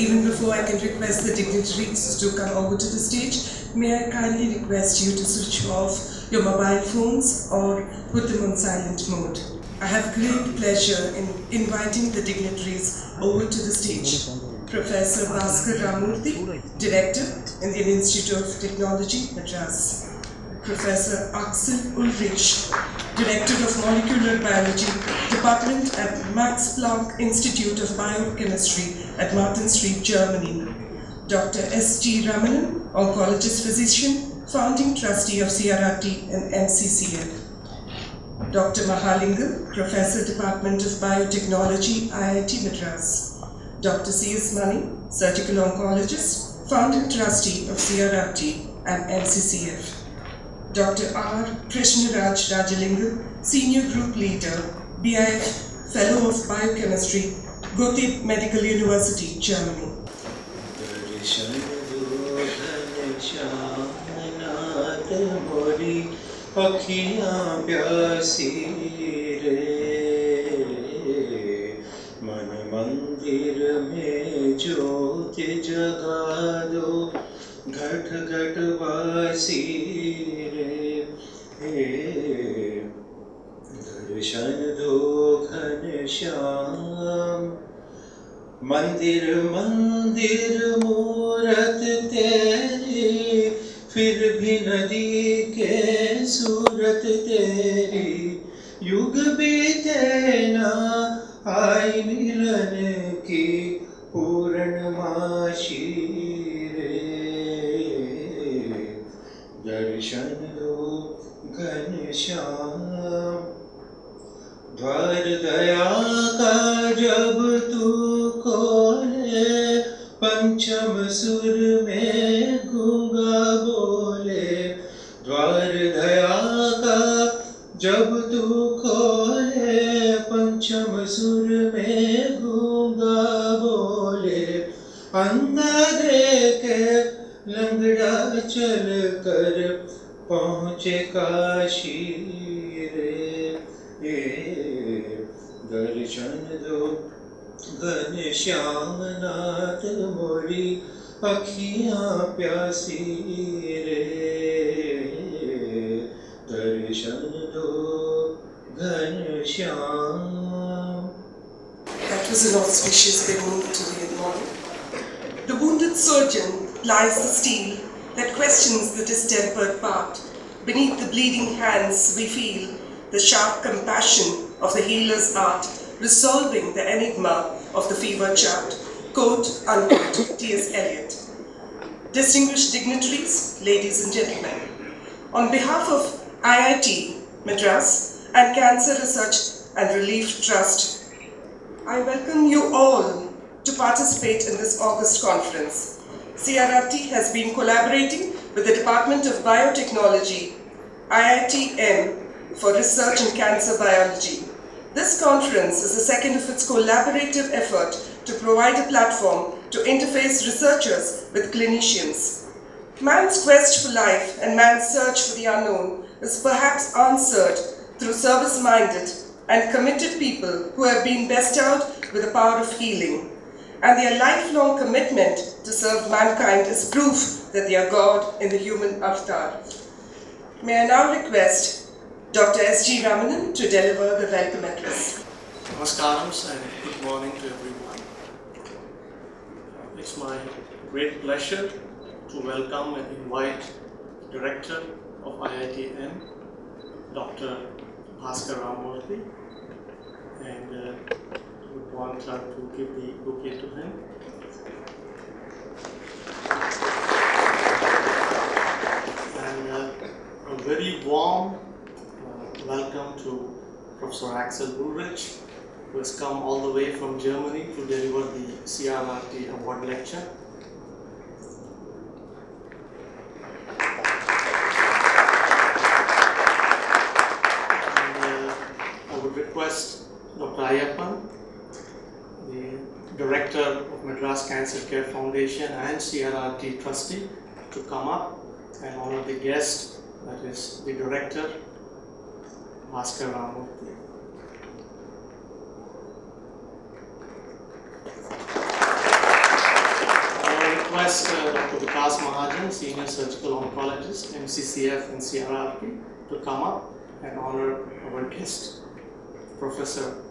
even before I can request the dignitaries to come over to the stage, may I kindly request you to switch off your mobile phones or put them on silent mode. I have great pleasure in inviting the dignitaries over to the stage. Professor Bhaskar Ramurthy, Director, Indian Institute of Technology, Madras. Professor Axel Ulrich, Director of Molecular Biology, Department at Max Planck Institute of Biochemistry at Martin Street, Germany. Dr. S.G. Ramanan, Oncologist Physician, Founding Trustee of CRRT and NCCF. Dr. Mahalingam, Professor, Department of Biotechnology, IIT Madras. Dr. C.S. Mani, Surgical Oncologist, Founding Trustee of CRRT and NCCF. Dr. R. Krishnaraj Rajalingam, Senior Group Leader, BIF Fellow of Biochemistry, Goethe Medical University, Germany. मन मंदिर में ज्योत जगा दो घट घट वासी रे दर्शन दो घनश्याम मंदिर मंदिर मूरत तेरी फिर भी नदी के सूरत तेरी युग बीते ना आई मिलन की पूर्णमासी रे दर्शन दो घनश्याम द्वार दया का जब तू खोले पंचम सुर में गूंगा बोले द्वार दया का जब तू खोले पंचम सुर में गूंगा बोले अंधा देखे लंगड़ा चल कर पहुँचे काशी रे दर्शन दो घनश्याम नाथ मोरी अखियाँ प्यासी रे दर्शन दो Ghanshyam. That was an auspicious beginning to the morning. The wounded surgeon plies the steel that questions the distempered part. Beneath the bleeding hands we feel the sharp compassion of the healer's art, resolving the enigma of the fever chart. Quote, unquote, T.S. Eliot. Distinguished dignitaries, ladies and gentlemen, on behalf of IIT Madras and Cancer Research and Relief Trust, I welcome you all to participate in this August conference. CRRT has been collaborating with the Department of Biotechnology, IIT-M, for research in cancer biology. This conference is the second of its collaborative effort to provide a platform to interface researchers with clinicians. Man's quest for life and man's search for the unknown is perhaps answered through service-minded and committed people who have been bestowed with the power of healing. And their lifelong commitment to serve mankind is proof that they are God in the human avatar. May I now request Dr. S.G. Ramanan to deliver the welcome address. Namaskaram and good morning to everyone. It's my great pleasure to welcome and invite Director of IIT-M, Dr. Bhaskar Ramurthy, and would want to give the bouquet to him. And a very warm welcome to Professor Axel Ulrich, who has come all the way from Germany to deliver the CRRT award lecture. And I would request Dr. Ayappan, the Director of Madras Cancer Care Foundation and CRRT Trustee, to come up and honor the guest, that is the Director, Bhaskar Ramurthy. Vikas Mahajan, Senior Surgical Oncologist, MCCF and CRRP, to come up and honor our guest, Professor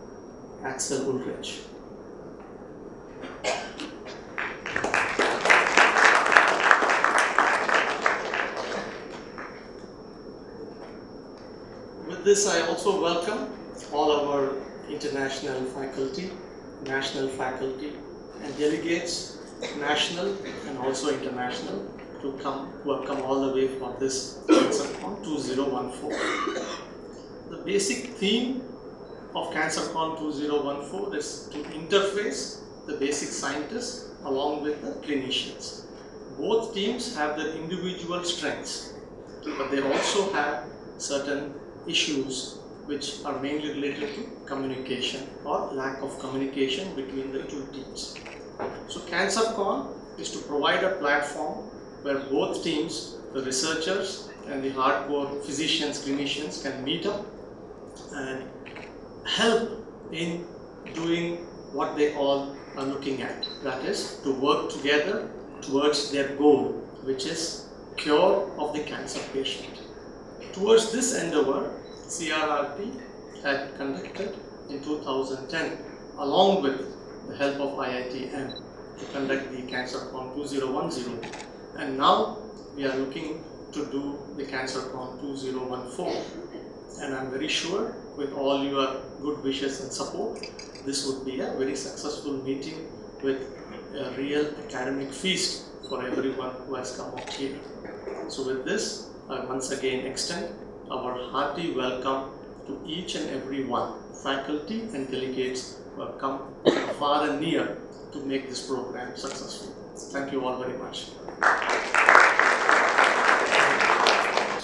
Axel Ulrich. With this, I also welcome all our international faculty, national faculty, and delegates, national and also international, who have come all the way for this Cancercon 2014. The basic theme of Cancercon 2014 is to interface the basic scientists along with the clinicians. Both teams have their individual strengths, but they also have certain issues which are mainly related to communication or lack of communication between the two teams. So Cancercon is to provide a platform where both teams, the researchers and the hardcore physicians, clinicians, can meet up and help in doing what they all are looking at. That is, to work together towards their goal, which is cure of the cancer patient. Towards this endeavor, CRRP had conducted in 2010, along with the help of IITM, to conduct the Cancercon 2010. And now we are looking to do the Cancercon 2014. And I'm very sure with all your good wishes and support, this would be a very successful meeting with a real academic feast for everyone who has come out here. So with this, I once again extend our hearty welcome to each and every one, faculty and delegates who have come far and near to make this program successful. Thank you all very much.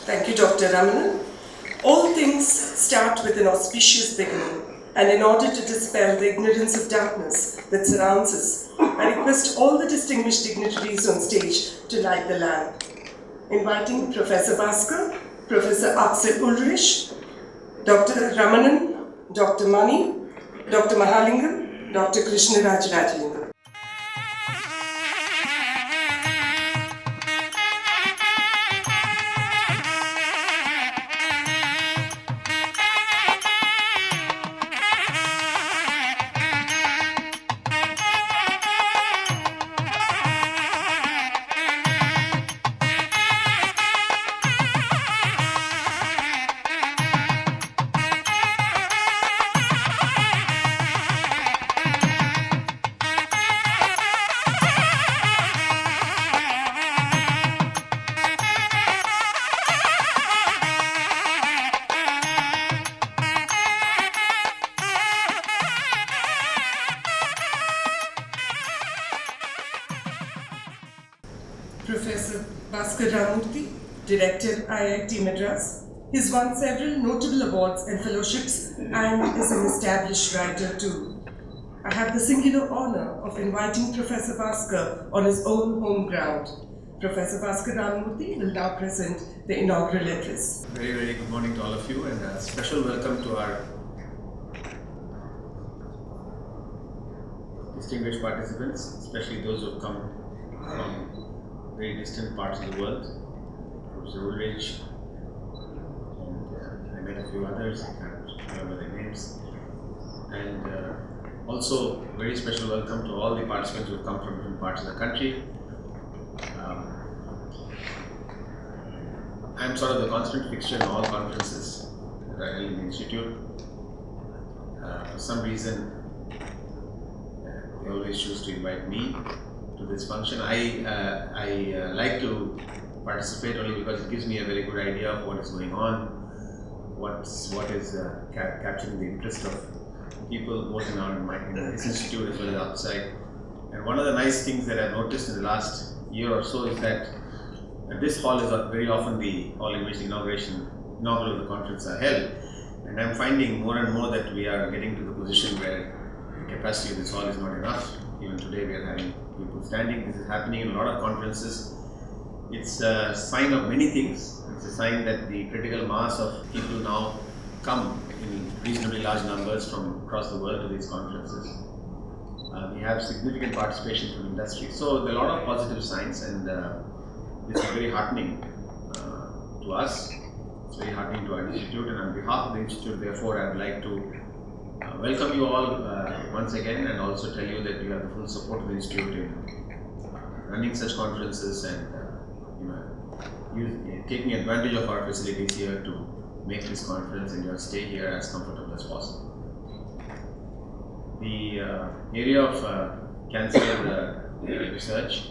Thank you, Dr. Ramanan. All things start with an auspicious beginning, and in order to dispel the ignorance of darkness that surrounds us, I request all the distinguished dignitaries on stage to light the lamp. Inviting Professor Bhaskar, Professor Axel Ulrich, Dr. Ramanan, Dr. Mani, Dr. Mahalingam, Dr. Krishnaraj Rajalingam. Professor Bhaskar Ramurthy, Director IIT Madras. He's won several notable awards and fellowships and is an established writer too. I have the singular honor of inviting Professor Bhaskar on his own home ground. Professor Bhaskar Ramurthy will now present the inaugural address. Very, very good morning to all of you, and a special welcome to our distinguished participants, especially those who have come from very distant parts of the world. Professor Ulrich, and I met a few others, I can't remember their names. And also, very special welcome to all the participants who have come from different parts of the country. I'm sort of the constant fixture in all conferences that I held in the Institute. For some reason, they always choose to invite me to this function. I like to participate only because it gives me a very good idea of what is going on, what is capturing the interest of people both in this institute as well as outside. And one of the nice things that I've noticed in the last year or so is that this hall is very often the hall in which the inaugural of the conference are held. And I'm finding more and more that we are getting to the position where the capacity of this hall is not enough. Even today we are having people standing. This is happening in a lot of conferences. It's a sign of many things. It's a sign that the critical mass of people now come in reasonably large numbers from across the world to these conferences. We have significant participation from industry. So there are a lot of positive signs, and this is very heartening to us. It's very heartening to our institute, and on behalf of the institute, therefore, I would like to welcome you all once again, and also tell you that you have the full support of the institute in running such conferences and taking advantage of our facilities here to make this conference and your stay here as comfortable as possible. The area of cancer research,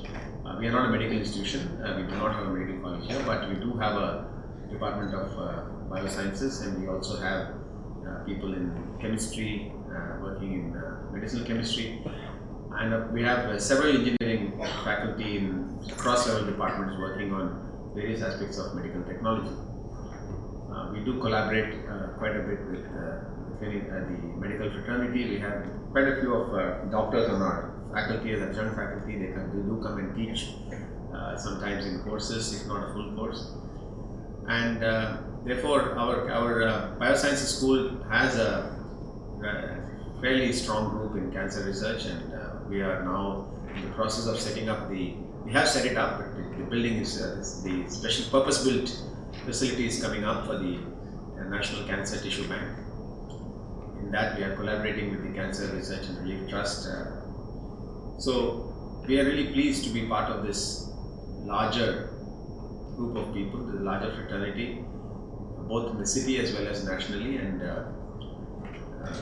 we are not a medical institution, we do not have a medical college here, but we do have a department of biosciences, and we also have people in chemistry, working in medicinal chemistry, and we have several engineering faculty in cross-level departments working on various aspects of medical technology. We do collaborate quite a bit with the medical fraternity. We have quite a few of doctors on our faculty as adjunct faculty. They do come and teach sometimes in courses, if not a full course. And therefore, our biosciences school has a fairly strong group in cancer research, and we are now in the process of setting up we have set it up, but the building is the special purpose-built facility is coming up for the National Cancer Tissue Bank. In that, we are collaborating with the Cancer Research and Relief Trust. So we are really pleased to be part of this larger group of people, the larger fraternity, both in the city as well as nationally, and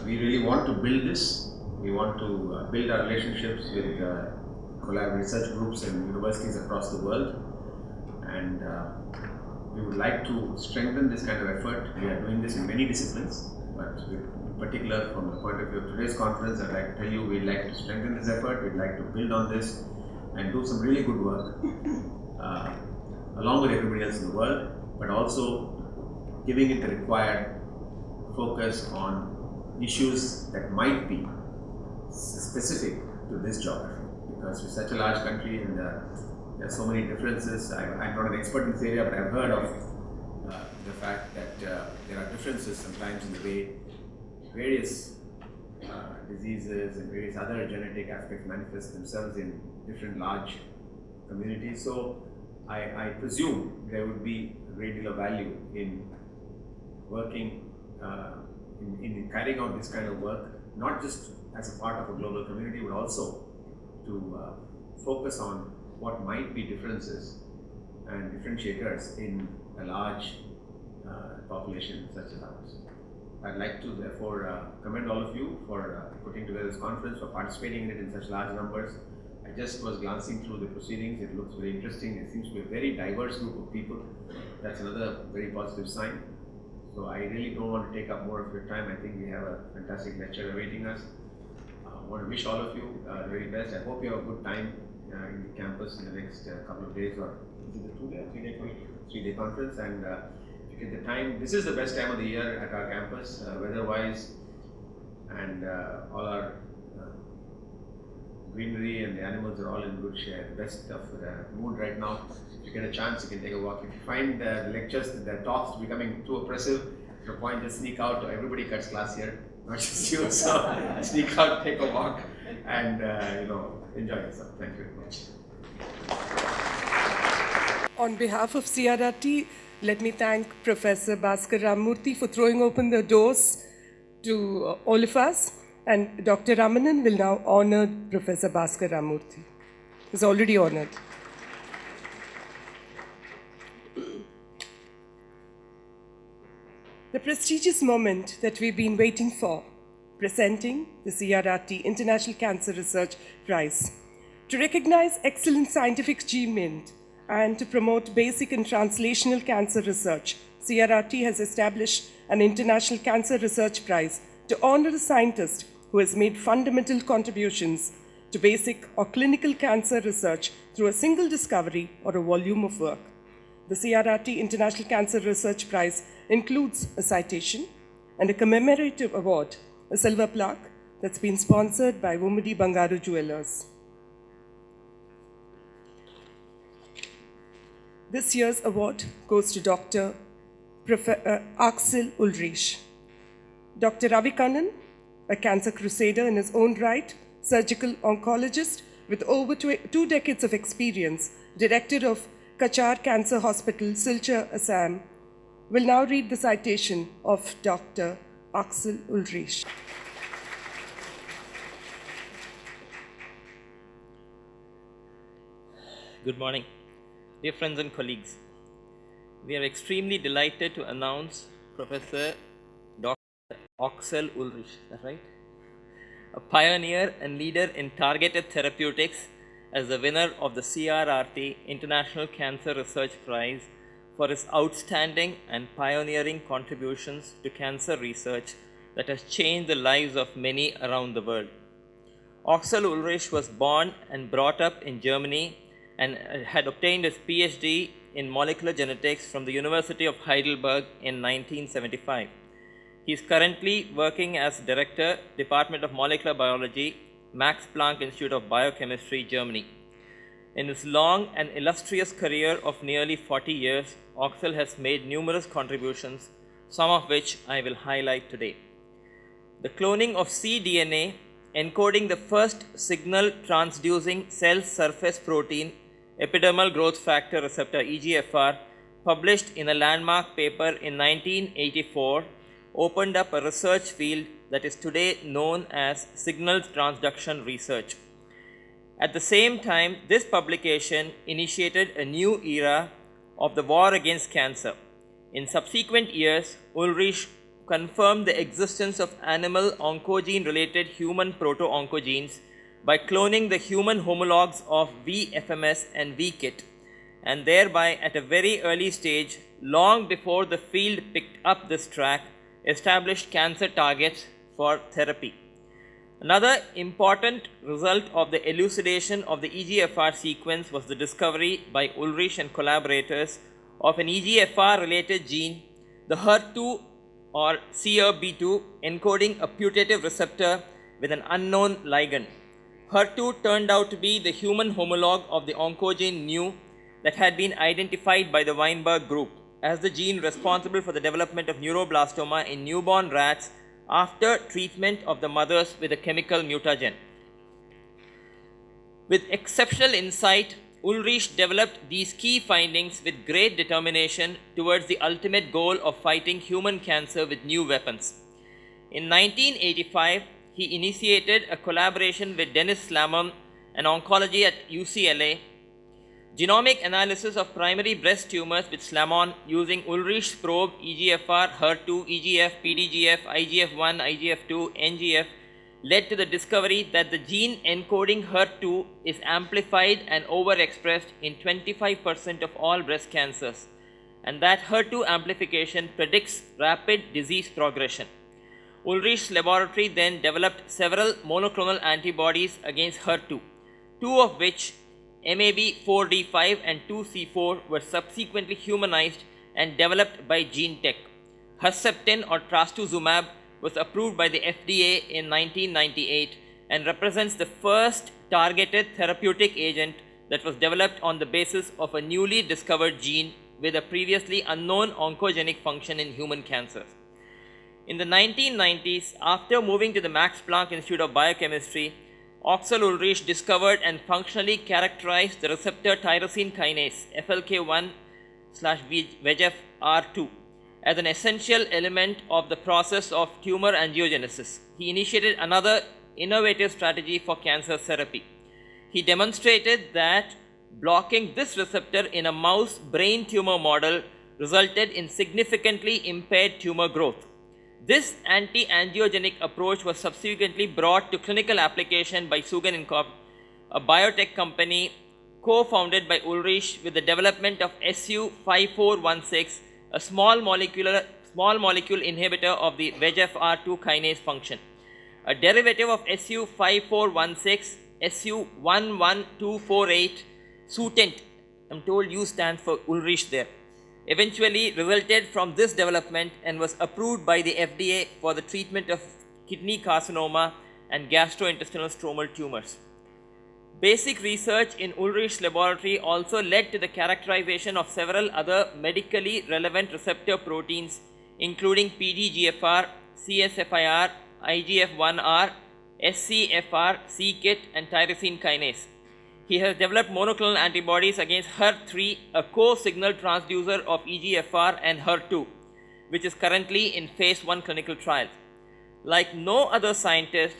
we really want to build this. We want to build our relationships with collaborative research groups and universities across the world, and we would like to strengthen this kind of effort. We are doing this in many disciplines, but in particular from the point of view of today's conference, I'd like to tell you we'd like to strengthen this effort, we'd like to build on this and do some really good work along with everybody else in the world, but also giving it the required focus on issues that might be specific to this geography. Because we're such a large country and there are so many differences. I'm not an expert in this area, but I've heard of the fact that there are differences sometimes in the way various diseases and various other genetic aspects manifest themselves in different large communities. So I presume there would be a great deal of value in working, in carrying out this kind of work, not just as a part of a global community, but also to focus on what might be differences and differentiators in a large population such as ours. I'd like to therefore commend all of you for putting together this conference, for participating in it in such large numbers. I just was glancing through the proceedings. It looks very interesting. It seems to be a very diverse group of people. That's another very positive sign. So I really don't want to take up more of your time. I think we have a fantastic lecture awaiting us. I want to wish all of you the very best. I hope you have a good time in the campus in the next couple of days, or is it a 2-day or 3-day conference? And if you get the time, this is the best time of the year at our campus, weather-wise, and all our greenery and the animals are all in good shape. The best of the mood right now. If you get a chance, you can take a walk. If you find the lectures, the talks becoming too oppressive, to a point, just sneak out. Everybody cuts class here, not just you. So sneak out, take a walk, and enjoy yourself. Thank you very much. On behalf of CRRT, let me thank Professor Bhaskar Ramamurthy for throwing open the doors to all of us. And Dr. Ramanan will now honor Professor Bhaskar Ramamurthy. He's already honored. The prestigious moment that we've been waiting for, presenting the CRRT International Cancer Research Prize. To recognize excellent scientific achievement and to promote basic and translational cancer research, CRRT has established an International Cancer Research Prize to honor a scientist who has made fundamental contributions to basic or clinical cancer research through a single discovery or a volume of work. The CRRT International Cancer Research Prize includes a citation and a commemorative award, a silver plaque that's been sponsored by Mumudi Bangaru Jewelers. This year's award goes to Dr. Axel Ulrich. Dr. Ravi Kannan, a cancer crusader in his own right, surgical oncologist with over 2 decades of experience, director of Kachar Cancer Hospital, Silchar, Assam, will now read the citation of Dr. Axel Ulrich. Good morning, dear friends and colleagues. We are extremely delighted to announce Professor Dr. Axel Ulrich, is that right? A pioneer and leader in targeted therapeutics, as the winner of the CRRT International Cancer Research Prize for his outstanding and pioneering contributions to cancer research that has changed the lives of many around the world. Axel Ulrich was born and brought up in Germany and had obtained his PhD in molecular genetics from the University of Heidelberg in 1975. He is currently working as Director, Department of Molecular Biology, Max Planck Institute of Biochemistry, Germany. In his long and illustrious career of nearly 40 years, Axel has made numerous contributions, some of which I will highlight today. The cloning of cDNA, encoding the first signal transducing cell surface protein, epidermal growth factor receptor EGFR, published in a landmark paper in 1984, opened up a research field that is today known as signal transduction research. At the same time, this publication initiated a new era of the war against cancer. In subsequent years, Ulrich confirmed the existence of animal oncogene-related human proto-oncogenes by cloning the human homologs of VFMS and VKIT, and thereby at a very early stage, long before the field picked up this track, established cancer targets for therapy. Another important result of the elucidation of the EGFR sequence was the discovery by Ulrich and collaborators of an EGFR-related gene, the HER2 or CERB2, encoding a putative receptor with an unknown ligand. HER2 turned out to be the human homologue of the oncogene nu that had been identified by the Weinberg group as the gene responsible for the development of neuroblastoma in newborn rats after treatment of the mothers with a chemical mutagen. With exceptional insight, Ulrich developed these key findings with great determination towards the ultimate goal of fighting human cancer with new weapons. In 1985, he initiated a collaboration with Dennis Slamon, an oncology at UCLA, genomic analysis of primary breast tumors with Slamon using Ulrich's probe EGFR, HER2, EGF, PDGF, IGF-1, IGF-2, NGF led to the discovery that the gene encoding HER2 is amplified and overexpressed in 25% of all breast cancers, and that HER2 amplification predicts rapid disease progression. Ulrich's laboratory then developed several monoclonal antibodies against HER2, two of which, MAB4D5 and 2C4, were subsequently humanized and developed by GeneTech. Herceptin or trastuzumab was approved by the FDA in 1998 and represents the first targeted therapeutic agent that was developed on the basis of a newly discovered gene with a previously unknown oncogenic function in human cancers. In the 1990s, after moving to the Max Planck Institute of Biochemistry, Axel Ulrich discovered and functionally characterized the receptor tyrosine kinase FLK1/VEGFR2 as an essential element of the process of tumor angiogenesis. He initiated another innovative strategy for cancer therapy. He demonstrated that blocking this receptor in a mouse brain tumor model resulted in significantly impaired tumor growth. This anti-angiogenic approach was subsequently brought to clinical application by Sugen Inc., a biotech company co-founded by Ulrich with the development of SU5416, a small molecule inhibitor of the VEGFR2 kinase function. A derivative of SU5416, SU11248, Sutent, I'm told U stands for Ulrich there, eventually resulted from this development and was approved by the FDA for the treatment of kidney carcinoma and gastrointestinal stromal tumors. Basic research in Ulrich's laboratory also led to the characterization of several other medically relevant receptor proteins, including PDGFR, CSFIR, IGF-1R, SCFR, c-KIT, and tyrosine kinase. He has developed monoclonal antibodies against HER3, a co-signal transducer of EGFR and HER2, which is currently in phase 1 clinical trials. Like no other scientist,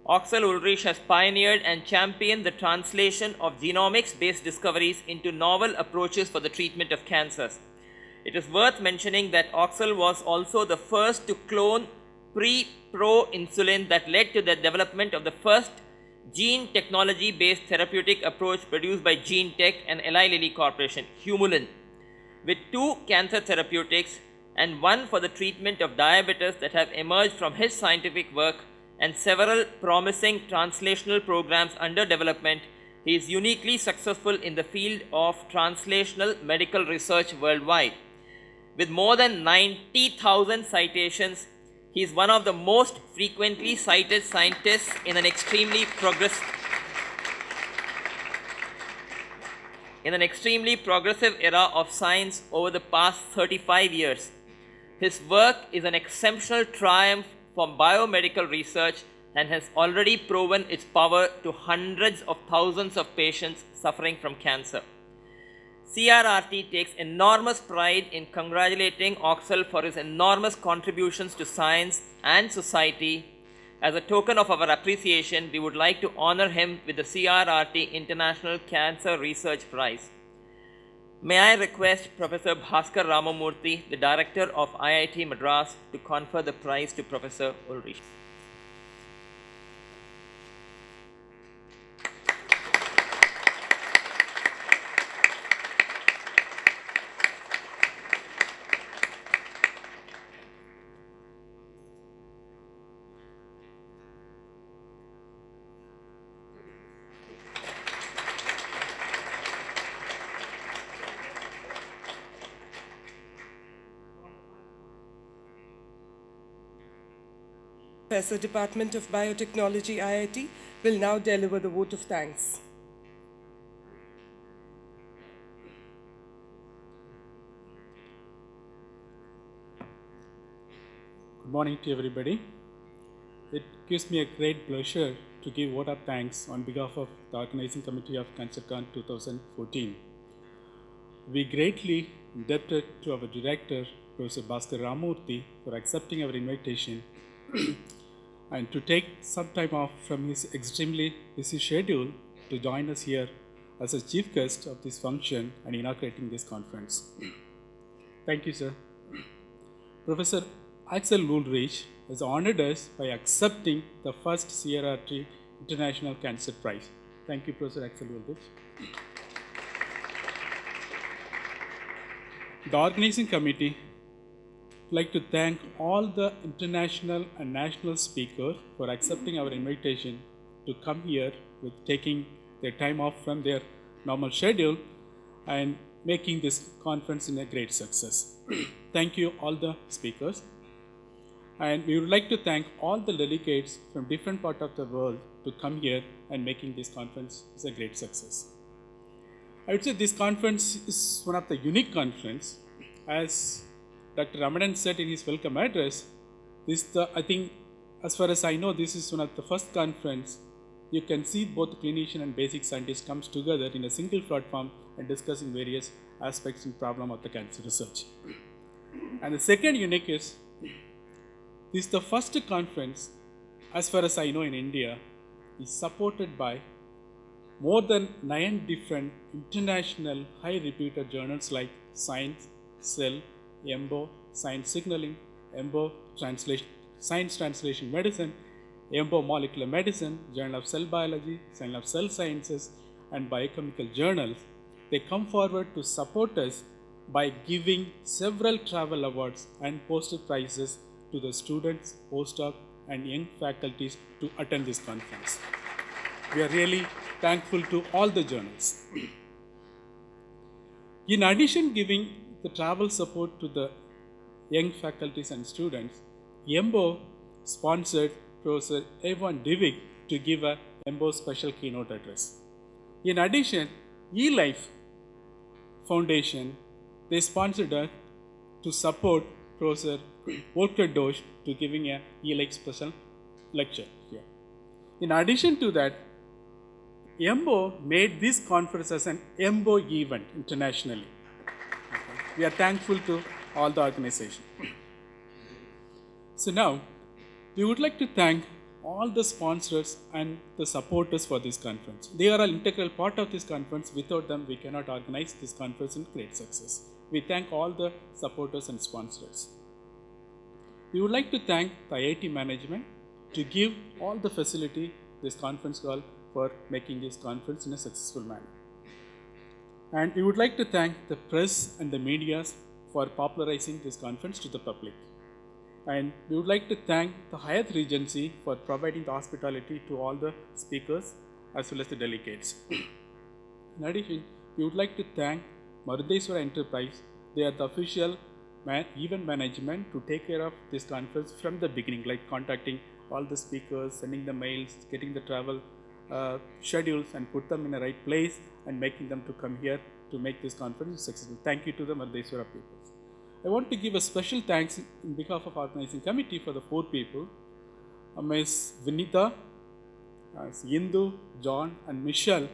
Axel Ulrich has pioneered and championed the translation of genomics-based discoveries into novel approaches for the treatment of cancers. It is worth mentioning that Axel was also the first to clone pre-pro-insulin that led to the development of the first gene technology-based therapeutic approach produced by GeneTech and Eli Lilly Corporation, Humulin, with 2 cancer therapeutics and 1 for the treatment of diabetes that have emerged from his scientific work and several promising translational programs under development. He is uniquely successful in the field of translational medical research worldwide. With more than 90,000 citations, he is one of the most frequently cited scientists in an extremely progressive era of science over the past 35 years. His work is an exceptional triumph for biomedical research and has already proven its power to hundreds of thousands of patients suffering from cancer. CRRT takes enormous pride in congratulating Axel for his enormous contributions to science and society. As a token of our appreciation, we would like to honor him with the CRRT International Cancer Research Prize. May I request Professor Bhaskar Ramamurthy, the Director of IIT Madras, to confer the prize to Professor Ulrich. Professor, Department of Biotechnology, IIT, will now deliver the vote of thanks. Good morning to everybody. It gives me a great pleasure to give vote of thanks on behalf of the Organizing Committee of Cancercon 2014. We greatly indebted to our director, Professor Bhaskar Ramamurthy, for accepting our invitation and to take some time off from his extremely busy schedule to join us here as a chief guest of this function and inaugurating this conference. Thank you, sir. Professor Axel Ulrich has honored us by accepting the first CRRT International Cancer Prize. Thank you, Professor Axel Ulrich. The organizing committee would like to thank all the international and national speakers for accepting our invitation to come here with taking their time off from their normal schedule and making this conference a great success. Thank you all the speakers. And we would like to thank all the delegates from different parts of the world to come here and making this conference a great success. I would say this conference is one of the unique conference. As Dr. Ramadan said in his welcome address, I think, as far as I know, this is one of the first conference you can see both clinician and basic scientists comes together in a single platform and discussing various aspects and problem of the cancer research. And the second unique is, this is the first conference, as far as I know in India, is supported by more than 9 different international high reputed journals like Science, Cell, EMBO, Science Signaling, EMBO Science Translation Medicine, EMBO Molecular Medicine, Journal of Cell Biology, Journal of Cell Sciences, and Biochemical Journals. They come forward to support us by giving several travel awards and poster prizes to the students, postdoc, and young faculties to attend this conference. We are really thankful to all the journals. In addition giving the travel support to the young faculties and students, EMBO sponsored Professor Evan Divik to give a EMBO special keynote address. In addition, eLife Foundation, they sponsored us to support Professor Volker Dosch to giving a eLife special lecture here. In addition to that, EMBO made this conference as an EMBO event internationally. Okay. We are thankful to all the organization. So now, we would like to thank all the sponsors and the supporters for this conference. They are an integral part of this conference. Without them, we cannot organize this conference in great success. We thank all the supporters and sponsors. We would like to thank the IIT management to give all the facility this conference hall for making this conference in a successful manner. And we would like to thank the press and the media for popularizing this conference to the public. And we would like to thank the Hyatt Regency for providing the hospitality to all the speakers as well as the delegates. In addition, we would like to thank Marudeshwara Enterprise. They are the official event management to take care of this conference from the beginning, like contacting all the speakers, sending the mails, getting the travel schedules and put them in the right place and making them to come here to make this conference successful. Thank you to the Marudeshwara people. I want to give a special thanks in behalf of organizing committee for the 4 people, Ms. Vinita, Indu, John and Michelle